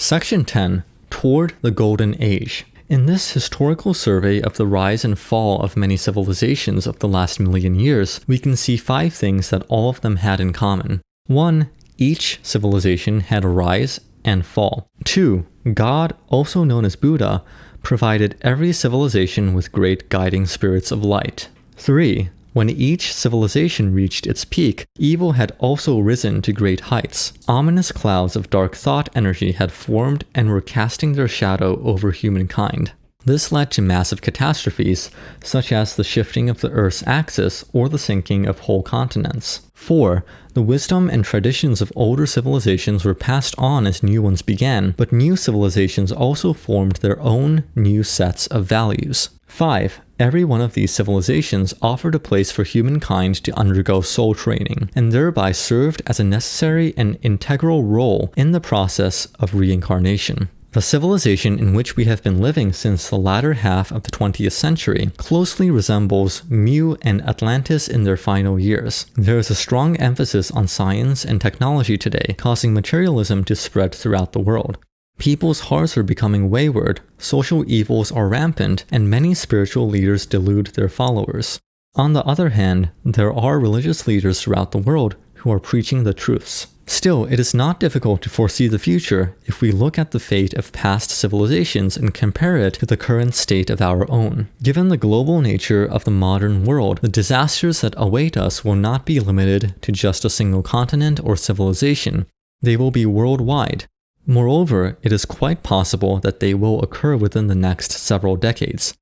Section 10. Toward the Golden Age. In this historical survey of the rise and fall of many civilizations of the last million years, we can see 5 things that all of them had in common. 1. Each civilization had a rise and fall. 2. God, also known as Buddha, provided every civilization with great guiding spirits of light. 3. When each civilization reached its peak, evil had also risen to great heights. Ominous clouds of dark thought energy had formed and were casting their shadow over humankind. This led to massive catastrophes, such as the shifting of the Earth's axis or the sinking of whole continents. 4. The wisdom and traditions of older civilizations were passed on as new ones began, but new civilizations also formed their own new sets of values. 5. Every one of these civilizations offered a place for humankind to undergo soul training, and thereby served as a necessary and integral role in the process of reincarnation. The civilization in which we have been living since the latter half of the 20th century closely resembles Mu and Atlantis in their final years. There is a strong emphasis on science and technology today, causing materialism to spread throughout the world. People's hearts are becoming wayward, social evils are rampant, and many spiritual leaders delude their followers. On the other hand, there are religious leaders throughout the world who are preaching the truths. Still, it is not difficult to foresee the future if we look at the fate of past civilizations and compare it to the current state of our own. Given the global nature of the modern world, the disasters that await us will not be limited to just a single continent or civilization. They will be worldwide. Moreover, it is quite possible that they will occur within the next several decades.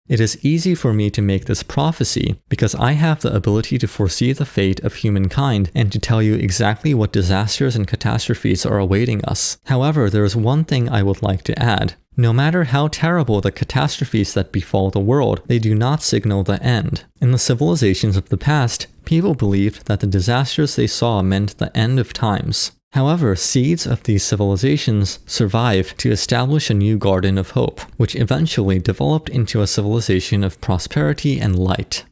It is easy for me to make this prophecy because I have the ability to foresee the fate of humankind and to tell you exactly what disasters and catastrophes are awaiting us. However, there is one thing I would like to add. No matter how terrible the catastrophes that befall the world, they do not signal the end. In the civilizations of the past, people believed that the disasters they saw meant the end of times. However, seeds of these civilizations survived to establish a new garden of hope, which eventually developed into a civilization of prosperity and light.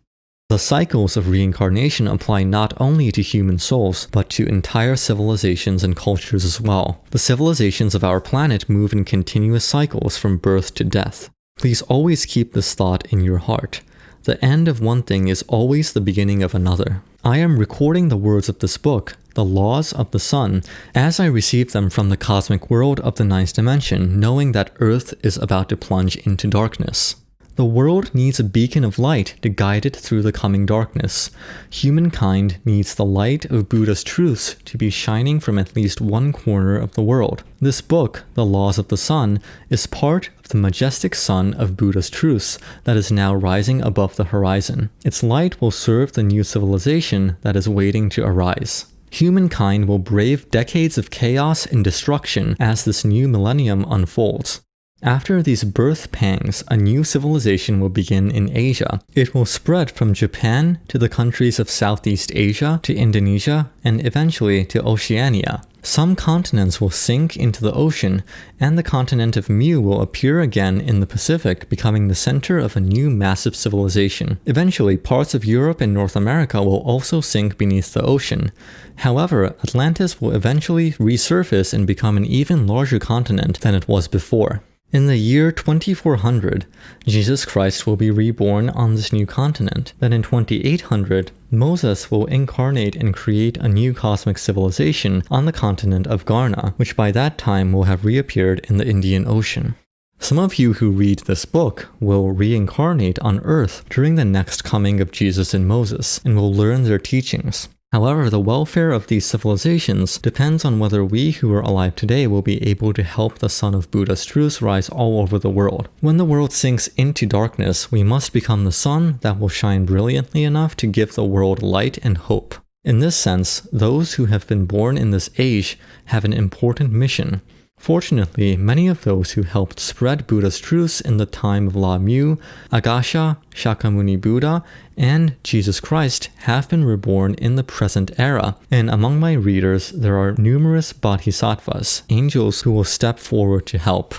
The cycles of reincarnation apply not only to human souls, but to entire civilizations and cultures as well. The civilizations of our planet move in continuous cycles from birth to death. Please always keep this thought in your heart. The end of one thing is always the beginning of another. I am recording the words of this book, The Laws of the Sun, as I receive them from the cosmic world of the 9th dimension, knowing that Earth is about to plunge into darkness. The world needs a beacon of light to guide it through the coming darkness. Humankind needs the light of Buddha's truths to be shining from at least one corner of the world. This book, The Laws of the Sun, is part of the majestic sun of Buddha's truths that is now rising above the horizon. Its light will serve the new civilization that is waiting to arise. Humankind will brave decades of chaos and destruction as this new millennium unfolds. After these birth pangs, a new civilization will begin in Asia. It will spread from Japan to the countries of Southeast Asia to Indonesia and eventually to Oceania. Some continents will sink into the ocean, and the continent of Mu will appear again in the Pacific, becoming the center of a new massive civilization. Eventually, parts of Europe and North America will also sink beneath the ocean. However, Atlantis will eventually resurface and become an even larger continent than it was before. In the year 2400, Jesus Christ will be reborn on this new continent. Then in 2800, Moses will incarnate and create a new cosmic civilization on the continent of Garna, which by that time will have reappeared in the Indian Ocean. Some of you who read this book will reincarnate on Earth during the next coming of Jesus and Moses, and will learn their teachings. However, the welfare of these civilizations depends on whether we who are alive today will be able to help the sun of Buddha's truths rise all over the world. When the world sinks into darkness, we must become the sun that will shine brilliantly enough to give the world light and hope. In this sense, those who have been born in this age have an important mission. Fortunately, many of those who helped spread Buddha's truths in the time of La Mu, Agasha, Shakyamuni Buddha, and Jesus Christ have been reborn in the present era, and among my readers there are numerous bodhisattvas, angels who will step forward to help.